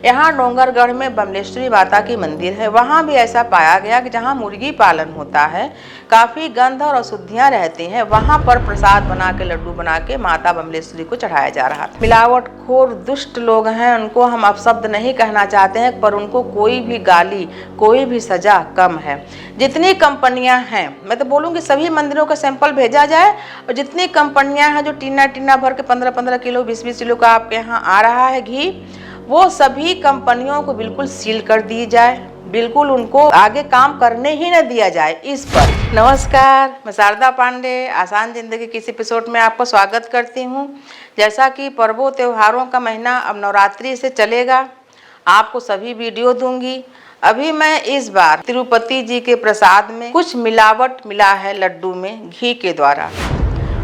यहाँ डोंगरगढ़ में बमलेश्वरी माता की मंदिर है। वहाँ भी ऐसा पाया गया कि जहाँ मुर्गी पालन होता है, काफ़ी गंध और अशुद्धियाँ रहती हैं, वहाँ पर प्रसाद बना के, लड्डू बना के माता बमलेश्वरी को चढ़ाया जा रहा था। मिलावटखोर दुष्ट लोग हैं, उनको हम अपशब्द नहीं कहना चाहते हैं, पर उनको कोई भी गाली, कोई भी सजा कम है। जितनी कंपनियां हैं, मैं तो बोलूँगी सभी मंदिरों का सैंपल भेजा जाए, और जितनी कंपनियां हैं जो टीना टीना भर के 15-15 किलो 20-20 किलो का आपके यहाँ आ रहा है घी, वो सभी कंपनियों को बिल्कुल सील कर दी जाए, बिल्कुल उनको आगे काम करने ही न दिया जाए इस पर। नमस्कार, मैं शारदा पांडे आसान जिंदगी के इस एपिसोड में आपको स्वागत करती हूँ। जैसा कि पर्वों त्योहारों का महीना अब नवरात्रि से चलेगा, आपको सभी वीडियो दूंगी। अभी मैं इस बार तिरुपति जी के प्रसाद में कुछ मिलावट मिला है लड्डू में घी के द्वारा,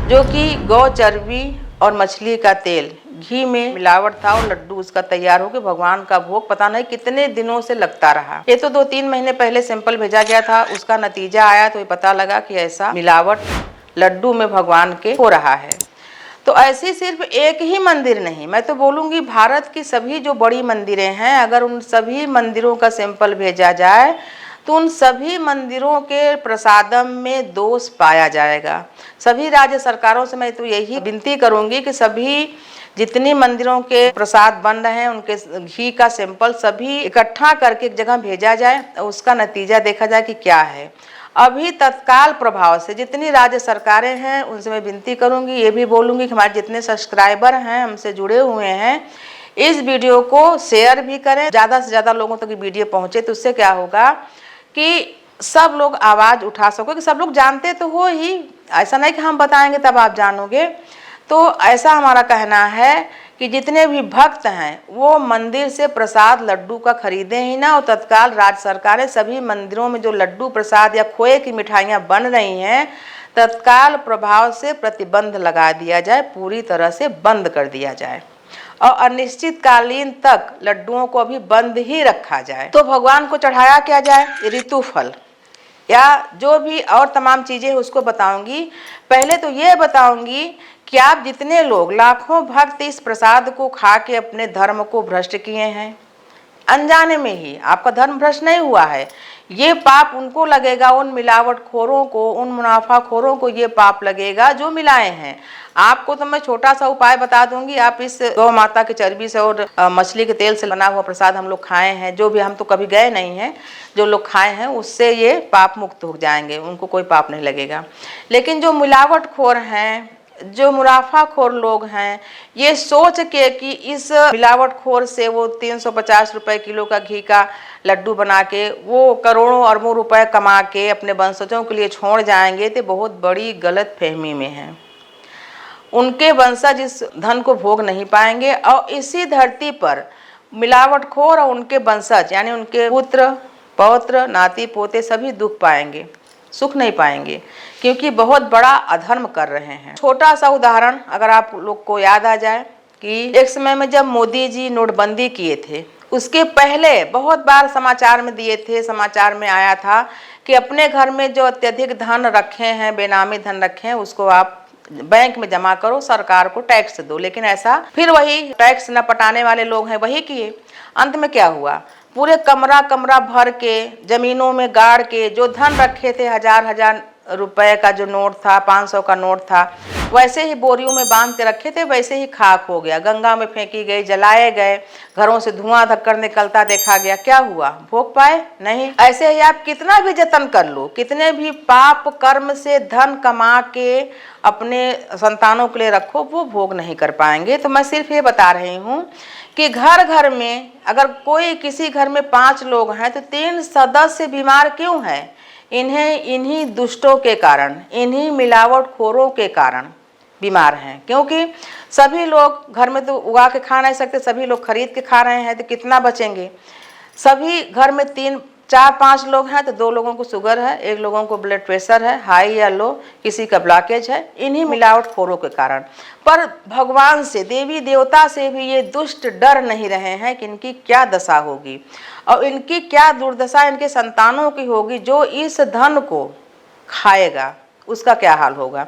जो कि गौ चर्बी और मछली का तेल घी में मिलावट था, और लड्डू उसका तैयार हो के भगवान का भोग पता नहीं कितने दिनों से लगता रहा। ये तो 2-3 महीने पहले सैंपल भेजा गया था, उसका नतीजा आया तो ये पता लगा कि ऐसा मिलावट लड्डू में भगवान के हो रहा है। तो ऐसी सिर्फ एक ही मंदिर नहीं, मैं तो बोलूँगी भारत की सभी जो बड़ी मंदिरें हैं, अगर उन सभी मंदिरों का सैंपल भेजा जाए तो उन सभी मंदिरों के प्रसादम में दोष पाया जाएगा। सभी राज्य सरकारों से मैं तो यही विनती करूँगी कि सभी जितनी मंदिरों के प्रसाद बन रहे हैं उनके घी का सैंपल सभी इकट्ठा करके एक जगह भेजा जाए, उसका नतीजा देखा जाए कि क्या है। अभी तत्काल प्रभाव से जितनी राज्य सरकारें हैं उनसे मैं विनती करूंगी, ये भी बोलूंगी कि हमारे जितने सब्सक्राइबर हैं हमसे जुड़े हुए हैं, इस वीडियो को शेयर भी करें, ज़्यादा से ज़्यादा लोगों तक वीडियो पहुंचे। तो उससे क्या होगा कि सब लोग आवाज़ उठा सको, कि सब लोग जानते तो हो ही, ऐसा नहीं कि हम बताएंगे तब आप जानोगे। तो ऐसा हमारा कहना है कि जितने भी भक्त हैं वो मंदिर से प्रसाद लड्डू का खरीदें ही ना, और तत्काल राज्य सरकारें सभी मंदिरों में जो लड्डू प्रसाद या खोए की मिठाइयाँ बन रही हैं तत्काल प्रभाव से प्रतिबंध लगा दिया जाए, पूरी तरह से बंद कर दिया जाए, और अनिश्चितकालीन तक लड्डुओं को अभी बंद ही रखा जाए। तो भगवान को चढ़ाया क्या जाए, ऋतु फल या जो भी और तमाम चीज़ें उसको बताऊंगी। पहले तो ये बताऊंगी कि आप जितने लोग लाखों भक्त इस प्रसाद को खा के अपने धर्म को भ्रष्ट किए हैं, अनजाने में ही आपका धर्म भ्रष्ट नहीं हुआ है, ये पाप उनको लगेगा, उन मिलावटखोरों को, उन मुनाफाखोरों को ये पाप लगेगा जो मिलाए हैं। आपको तो मैं छोटा सा उपाय बता दूंगी, आप इस गौ माता की चर्बी से और मछली के तेल से बना हुआ प्रसाद हम लोग खाए हैं, जो भी, हम तो कभी गए नहीं हैं, जो लोग खाए हैं उससे ये पाप मुक्त हो जाएंगे, उनको कोई पाप नहीं लगेगा। लेकिन जो मिलावटखोर हैं, जो मुनाफाखोर लोग हैं, ये सोच के कि इस मिलावटखोर से वो 350 रुपए किलो का घी का लड्डू बना के वो करोड़ों अरबों रुपए कमा के अपने वंशजों के लिए छोड़ जाएंगे, तो बहुत बड़ी गलत फहमी में हैं। उनके वंशज इस धन को भोग नहीं पाएंगे, और इसी धरती पर मिलावटखोर और उनके वंशज यानी उनके पुत्र पौत्र नाती पोते सभी दुख पाएंगे, सुख नहीं पाएंगे, क्योंकि बहुत बड़ा अधर्म कर रहे हैं। छोटा सा उदाहरण अगर आप लोग को याद आ जाए कि एक समय में जब मोदी जी नोटबंदी किए थे, उसके पहले बहुत बार समाचार में दिए थे, समाचार में आया था कि अपने घर में जो अत्यधिक धन रखे हैं, बेनामी धन रखे हैं, उसको आप बैंक में जमा करो, सरकार को टैक्स दो। लेकिन ऐसा फिर वही टैक्स न पटाने वाले लोग हैं वही किए। अंत में क्या हुआ, पूरे कमरा कमरा भर के जमीनों में गाड़ के जो धन रखे थे, 1000-1000 रुपए का जो नोट था, 500 का नोट था, वैसे ही बोरियों में बांध के रखे थे, वैसे ही खाक हो गया, गंगा में फेंकी गई, जलाए गए, घरों से धुआं धक्कर निकलता देखा गया। क्या हुआ, भोग पाए? नहीं। ऐसे ही आप कितना भी जतन कर लो, कितने भी पाप कर्म से धन कमा के अपने संतानों के लिए रखो, वो भोग नहीं कर पाएंगे। तो मैं सिर्फ ये बता रही हूँ कि घर घर में अगर कोई किसी घर में 5 लोग हैं तो 3 सदस्य बीमार क्यों हैं? इन्हीं दुष्टों के कारण, इन्हीं मिलावटखोरों के कारण बीमार हैं। क्योंकि सभी लोग घर में तो उगा के खा नहीं सकते, सभी लोग खरीद के खा रहे हैं, तो कितना बचेंगे? सभी घर में 3-4-5 लोग हैं तो 2 लोगों को शुगर है, 1 लोगों को ब्लड प्रेशर है, हाई या लो, किसी का ब्लॉकेज है, इन्हीं मिलावटखोरों के कारण। पर भगवान से, देवी देवता से भी ये दुष्ट डर नहीं रहे हैं कि इनकी क्या दशा होगी और इनकी क्या दुर्दशा इनके संतानों की होगी, जो इस धन को खाएगा उसका क्या हाल होगा।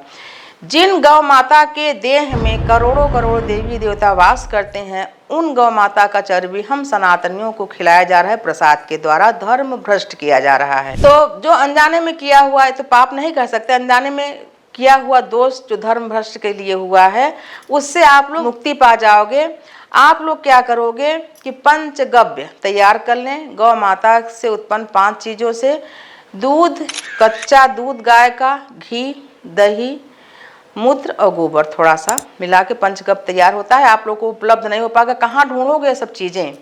जिन गौ माता के देह में करोड़ों करोड़ देवी देवता वास करते हैं, उन गौ माता का चर्बी हम सनातनियों को खिलाया जा रहा है प्रसाद के द्वारा, धर्म भ्रष्ट किया जा रहा है। तो जो अनजाने में किया हुआ है तो पाप नहीं कर सकते, अनजाने में किया हुआ दोष जो धर्म भ्रष्ट के लिए हुआ है उससे आप लोग मुक्ति पा जाओगे। आप लोग क्या करोगे कि पंचगव्य तैयार कर लें। गौ माता से उत्पन्न 5 चीज़ों से दूध, कच्चा दूध गाय का, घी, दही, मूत्र और गोबर थोड़ा सा मिला के पंचगव्य तैयार होता है। आप लोग को उपलब्ध नहीं हो पाएगा, कहाँ ढूंढोगे ये सब चीज़ें।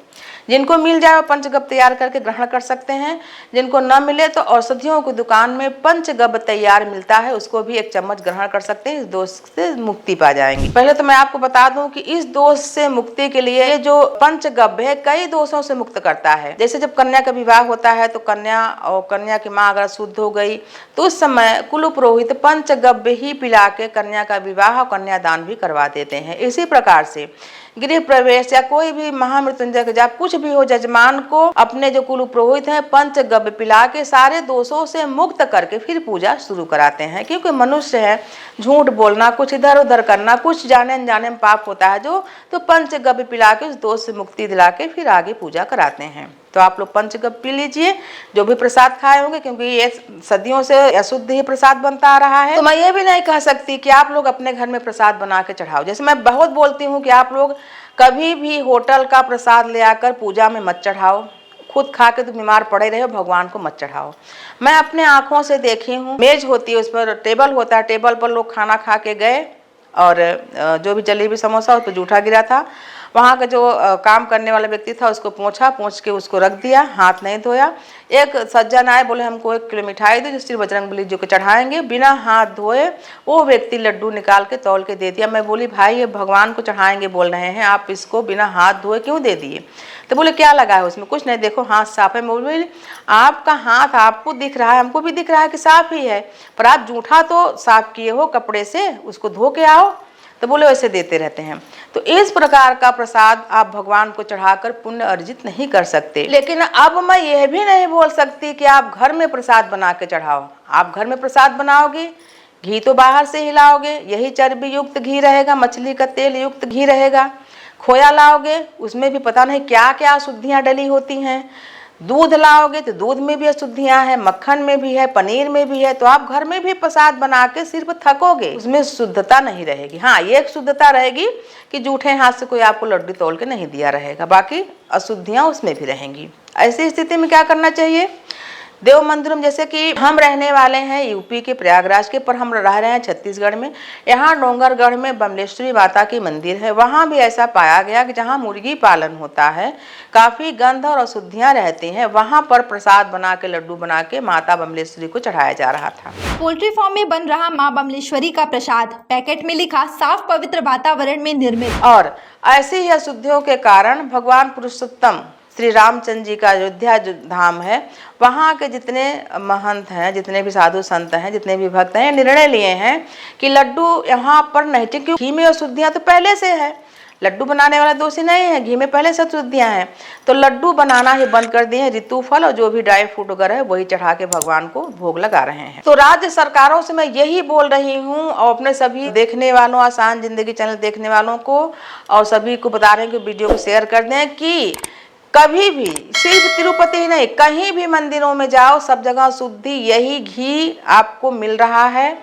जिनको मिल जाए वो पंचगव्य तैयार करके ग्रहण कर सकते हैं, जिनको न मिले तो औषधियों की दुकान में पंचगव्य तैयार मिलता है, उसको भी 1 चम्मच ग्रहण कर सकते हैं। इस दोष से मुक्ति पा जाएंगे। पहले तो मैं आपको बता दूं कि इस दोष से मुक्ति के लिए जो पंचगव्य है कई दोषों से मुक्त करता है। जैसे जब कन्या का विवाह होता है तो कन्या की माँ अगर शुद्ध हो गई तो उस समय कुल पुरोहित पंचगव्य ही पिला के कन्या का विवाह और कन्यादान भी करवा देते हैं। इसी प्रकार से गृह प्रवेश या कोई भी महामृत्युंजय का जाप कुछ भी हो, जजमान को अपने जो कुल पुरोहित हैं पंचगव्य पिला के सारे दोषों से मुक्त करके फिर पूजा शुरू कराते हैं। क्योंकि मनुष्य है, झूठ बोलना, कुछ इधर उधर करना, कुछ जाने अनजाने में पाप होता है जो, तो पंचगव्य पिला के उस दोष से मुक्ति दिला के फिर आगे पूजा कराते हैं। तो आप लोग पंचगव्य पी लीजिए जो भी प्रसाद खाए होंगे, क्योंकि ये सदियों से अशुद्ध ही प्रसाद बनता आ रहा है। तो मैं ये भी नहीं कह सकती कि आप लोग अपने घर में प्रसाद बना के चढ़ाओ। जैसे मैं बहुत बोलती हूँ कि आप लोग कभी भी होटल का प्रसाद ले आकर पूजा में मत चढ़ाओ, खुद खा के तो बीमार पड़े रहे हो, भगवान को मत चढ़ाओ। मैं अपने आँखों से देखी हूँ, मेज होती है, उस पर टेबल होता है, टेबल पर लोग खाना खा के गए और जो भी जलेबी समोसा उस पर जूठा गिरा था। वहाँ का जो काम करने वाला व्यक्ति था उसको पोंछ के उसको रख दिया, हाथ नहीं धोया। एक सज्जन आए, बोले हमको 1 किलो मिठाई दो जो श्री बजरंगबली जी को चढ़ाएंगे। बिना हाथ धोए वो व्यक्ति लड्डू निकाल के तौल के दे दिया। मैं बोली भाई ये भगवान को चढ़ाएंगे बोल रहे हैं, आप इसको बिना हाथ धोए क्यों दे दिए? तो बोले क्या लगा है उसमें? कुछ नहीं, देखो हाथ साफ है। मैं बोली आपका हाथ आपको दिख रहा है, हमको भी दिख रहा है कि साफ ही है, पर आप जूठा तो साफ किए हो कपड़े से, उसको धो के आओ। तो बोले वैसे देते रहते हैं। तो इस प्रकार का प्रसाद आप भगवान को चढ़ाकर पुण्य अर्जित नहीं कर सकते। लेकिन अब मैं यह भी नहीं बोल सकती कि आप घर में प्रसाद बना के चढ़ाओ। आप घर में प्रसाद बनाओगे, घी तो बाहर से ही लाओगे, यही चर्बी युक्त घी रहेगा, मछली का तेल युक्त घी रहेगा। खोया लाओगे, उसमें भी पता नहीं क्या क्या अशुद्धियाँ डली होती हैं। दूध लाओगे तो दूध में भी अशुद्धियाँ हैं, मक्खन में भी है, पनीर में भी है। तो आप घर में भी प्रसाद बना के सिर्फ थकोगे, उसमें शुद्धता नहीं रहेगी। हाँ, ये एक शुद्धता रहेगी कि जूठे हाथ से कोई आपको लड्डू तोल के नहीं दिया रहेगा, बाकी अशुद्धियाँ उसमें भी रहेंगी। ऐसी स्थिति में क्या करना चाहिए? देव मंदिर में, जैसे कि हम रहने वाले हैं यूपी के प्रयागराज के, पर हम रह रहे हैं छत्तीसगढ़ में। यहाँ डोंगरगढ़ में बमलेश्वरी माता की मंदिर है। वहाँ भी ऐसा पाया गया कि जहाँ मुर्गी पालन होता है, काफ़ी गंध और अशुद्धियाँ रहती हैं, वहाँ पर प्रसाद बना के लड्डू बना के माता बमलेश्वरी को चढ़ाया जा रहा था। पोल्ट्री फार्म में बन रहा माँ बमलेश्वरी का प्रसाद, पैकेट में लिखा साफ पवित्र वातावरण में निर्मित। और ऐसी ही अशुद्धियों के कारण भगवान पुरुषोत्तम श्री रामचंद्र जी का अयोध्या जो धाम है, वहाँ के जितने महंत हैं, जितने भी साधु संत हैं, जितने भी भक्त हैं, निर्णय लिए हैं कि लड्डू यहाँ पर नहीं, क्योंकि घी में अशुद्धियाँ तो पहले से है, लड्डू बनाने वाला दोषी नहीं है, घी में पहले से अशुद्धियाँ हैं। तो लड्डू बनाना ही बंद कर दिए हैं, ऋतु फल और जो भी ड्राई फ्रूट वगैरह है वही चढ़ा के भगवान को भोग लगा रहे हैं। तो राज्य सरकारों से मैं यही बोल रही हूँ और अपने सभी देखने वालों, आसान जिंदगी चैनल देखने वालों को और सभी को बता रहे हैं कि वीडियो को शेयर कर दें कि कभी भी, सिर्फ तिरुपति ही नहीं, कहीं भी मंदिरों में जाओ, सब जगह शुद्धि यही घी आपको मिल रहा है।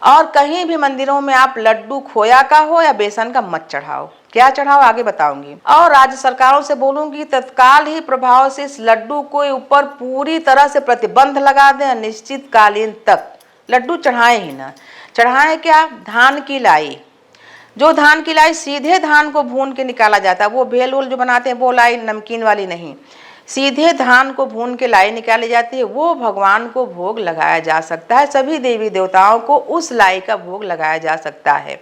और कहीं भी मंदिरों में आप लड्डू खोया का हो या बेसन का मत चढ़ाओ। क्या चढ़ाओ आगे बताऊंगी। और राज्य सरकारों से बोलूंगी तत्काल ही प्रभाव से इस लड्डू को ऊपर पूरी तरह से प्रतिबंध लगा दें, निश्चित कालीन तक लड्डू चढ़ाएं ही ना। चढ़ाएं क्या? धान की लाई, जो धान की लाई सीधे धान को भून के निकाला जाता है, वो भेल उल जो बनाते हैं वो लाई नमकीन वाली नहीं, सीधे धान को भून के लाई निकाली जाती है, वो भगवान को भोग लगाया जा सकता है। सभी देवी देवताओं को उस लाई का भोग लगाया जा सकता है।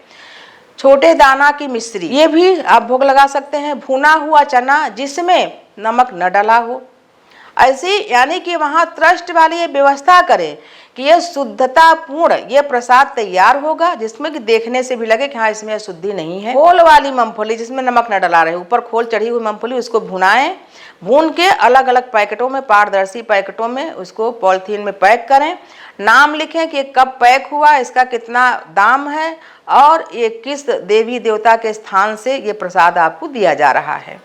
छोटे दाना की मिश्री, ये भी आप भोग लगा सकते हैं। भुना हुआ चना जिसमें नमक न डला हो, ऐसी यानी कि वहाँ ट्रस्ट वाली ये व्यवस्था करें कि ये शुद्धता पूर्ण ये प्रसाद तैयार होगा, जिसमें कि देखने से भी लगे कि हाँ इसमें अशुद्धि नहीं है। खोल वाली मूंगफली जिसमें नमक न डला रहे, ऊपर खोल चढ़ी हुई मूंगफली, उसको भुनाएं, भून के अलग अलग पैकेटों में, पारदर्शी पैकेटों में उसको पॉलिथीन में पैक करें। नाम लिखें कि ये कब पैक हुआ, इसका कितना दाम है और ये किस देवी देवता के स्थान से ये प्रसाद आपको दिया जा रहा है।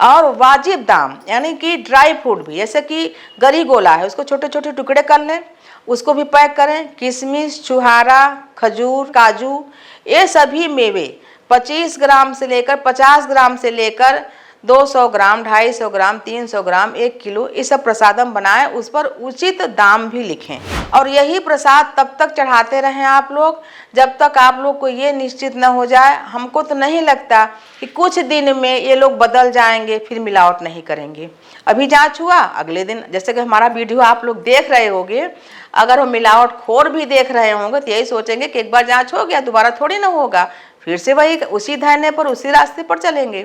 और वाजिब दाम, यानी कि ड्राई फ्रूट भी, जैसे कि गरी गोला है उसको छोटे छोटे टुकड़े कर लें, उसको भी पैक करें। किशमिश, छुहारा, खजूर, काजू, ये सभी मेवे 25 ग्राम से लेकर 50 ग्राम से लेकर 200 ग्राम, 250 ग्राम, 300 ग्राम, 1 किलो, ये सब प्रसादम बनाएं, उस पर उचित दाम भी लिखें। और यही प्रसाद तब तक चढ़ाते रहें आप लोग जब तक आप लोग को ये निश्चित न हो जाए। हमको तो नहीं लगता कि कुछ दिन में ये लोग बदल जाएंगे, फिर मिलावट नहीं करेंगे। अभी जांच हुआ, अगले दिन जैसे कि हमारा वीडियो आप लोग देख रहे होंगे, अगर वो मिलावट खोर भी देख रहे होंगे तो यही सोचेंगे कि एक बार जाँच हो गया दोबारा थोड़ी ना होगा, फिर से वही उसी धरने पर, उसी रास्ते पर चलेंगे।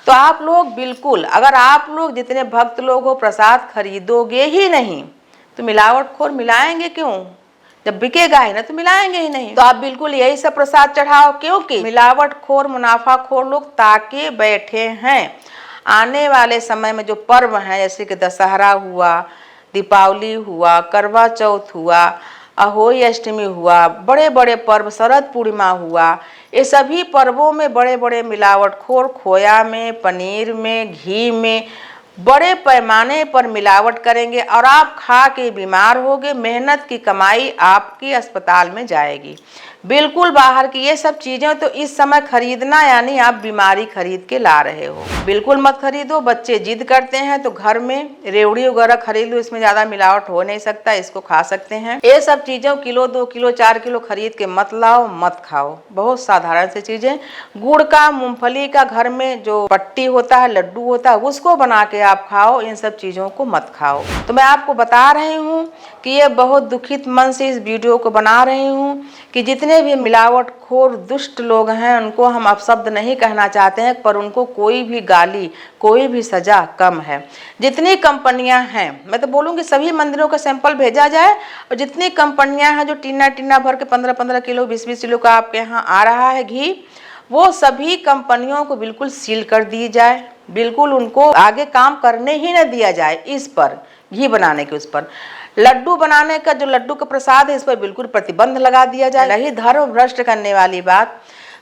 तो आप लोग बिल्कुल, अगर आप लोग जितने भक्त लोग हो प्रसाद खरीदोगे ही नहीं तो मिलावटखोर मिलाएंगे क्यों? जब बिकेगा ही ना तो मिलाएंगे ही नहीं। तो आप बिल्कुल यही सब प्रसाद चढ़ाओ, क्योंकि मिलावटखोर, मुनाफाखोर लोग ताके बैठे हैं। आने वाले समय में जो पर्व हैं, जैसे कि दशहरा हुआ, दीपावली हुआ, करवा चौथ हुआ, अहोई अष्टमी हुआ, बड़े बड़े पर्व, शरद पूर्णिमा हुआ, ये सभी पर्वों में बड़े बड़े मिलावटखोर खोया में, पनीर में, घी में बड़े पैमाने पर मिलावट करेंगे और आप खा के बीमार होगे। मेहनत की कमाई आपकी अस्पताल में जाएगी। बिल्कुल बाहर की ये सब चीज़ें तो इस समय खरीदना यानी आप बीमारी खरीद के ला रहे हो। बिल्कुल मत खरीदो। बच्चे जिद करते हैं तो घर में रेवड़ी वगैरह खरीद लो, इसमें ज़्यादा मिलावट हो नहीं सकता, इसको खा सकते हैं। ये सब चीज़ों किलो 2 किलो 4 किलो खरीद के मत लाओ, मत खाओ। बहुत साधारण सी चीज़ें, गुड़ का, मूंगफली का घर में जो पट्टी होता है, लड्डू होता है, उसको बना के आप खाओ। इन सब चीज़ों को मत खाओ। तो मैं आपको बता रही हूँ कि ये बहुत दुखित मन से इस वीडियो को बना रही हूँ कि जितने भी मिलावटखोर दुष्ट लोग हैं उनको हम अपशब्द नहीं कहना चाहते हैं, पर उनको कोई भी गाली, कोई भी सजा कम है। जितनी कंपनियां हैं, मैं तो बोलूँगी सभी मंदिरों का सैंपल भेजा जाए, और जितनी कंपनियां हैं जो टीना टीना भर के 15-15 किलो 20-20 किलो का आपके यहाँ आ रहा है घी, वो सभी कंपनियों को बिल्कुल सील कर दी जाए। बिल्कुल उनको आगे काम करने ही न दिया जाए। इस पर घी बनाने के, उस पर लड्डू बनाने का, जो लड्डू का प्रसाद है, इस पर बिल्कुल प्रतिबंध लगा दिया जाए। रही धर्म भ्रष्ट करने वाली बात,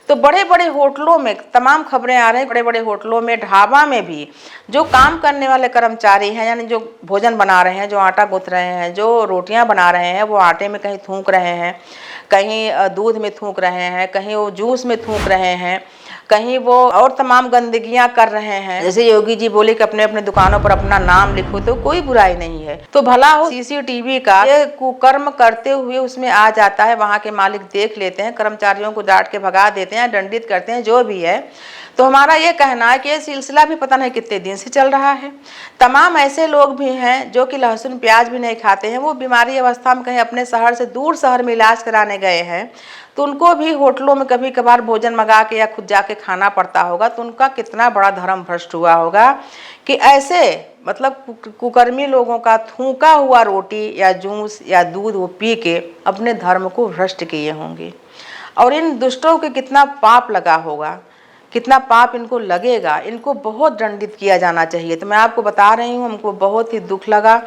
तो बड़े बड़े होटलों में तमाम खबरें आ रही हैं, बड़े बड़े होटलों में, ढाबा में भी जो काम करने वाले कर्मचारी हैं, यानी जो भोजन बना रहे हैं, जो आटा गूंथ रहे हैं, जो रोटियां बना रहे हैं, वो आटे में कहीं थूक रहे हैं, कहीं दूध में थूक रहे हैं, कहीं वो जूस में थूक रहे हैं, कहीं वो और तमाम गंदगियां कर रहे हैं। जैसे योगी जी बोले कि अपने अपने दुकानों पर अपना नाम लिखो, तो कोई बुराई नहीं है। तो भला हो सीसीटीवी का ये कुकर्म करते हुए उसमें आ जाता है, वहां के मालिक देख लेते हैं, कर्मचारियों को डांट के भगा देते हैं, दंडित करते हैं, जो भी है। तो हमारा ये कहना है कि ये सिलसिला भी पता नहीं कितने दिन से चल रहा है। तमाम ऐसे लोग भी हैं जो कि लहसुन प्याज भी नहीं खाते हैं, वो बीमारी अवस्था में कहीं अपने शहर से दूर शहर में इलाज कराने गए हैं, तो उनको भी होटलों में कभी कभार भोजन मंगा के या खुद जाके खाना पड़ता होगा। तो उनका कितना बड़ा धर्म भ्रष्ट हुआ होगा कि ऐसे मतलब कुकर्मी लोगों का थूका हुआ रोटी या जूस या दूध वो पी के अपने धर्म को भ्रष्ट किए होंगे। और इन दुष्टों के कितना पाप लगा होगा, कितना पाप इनको लगेगा। इनको बहुत दंडित किया जाना चाहिए। तो मैं आपको बता रही हूँ, हमको बहुत ही दुख लगा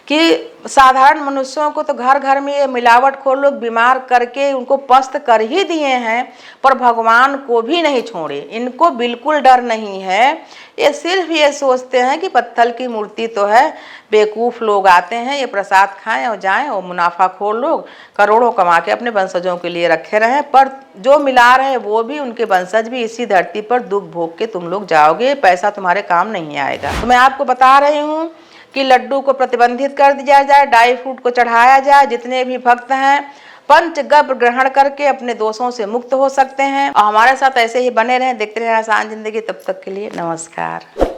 कि साधारण मनुष्यों को तो घर घर में ये मिलावटखोर लोग बीमार करके उनको पस्त कर ही दिए हैं, पर भगवान को भी नहीं छोड़े। इनको बिल्कुल डर नहीं है। ये सिर्फ ये सोचते हैं कि पत्थर की मूर्ति तो है, बेवकूफ़ लोग आते हैं, ये प्रसाद खाएं और जाएं, और मुनाफाखोर लोग करोड़ों कमा के अपने वंशजों के लिए रखे रहें। पर जो मिला रहे वो भी, उनके वंशज भी इसी धरती पर दुख भोग के तुम लोग जाओगे, पैसा तुम्हारे काम नहीं आएगा। तो मैं आपको बता रही हूँ कि लड्डू को प्रतिबंधित कर दिया जाए, ड्राई फ्रूट को चढ़ाया जाए। जितने भी भक्त हैं पंचगव्य ग्रहण करके अपने दोषों से मुक्त हो सकते हैं। और हमारे साथ ऐसे ही बने रहें, देखते रहें आसान जिंदगी। तब तक के लिए नमस्कार।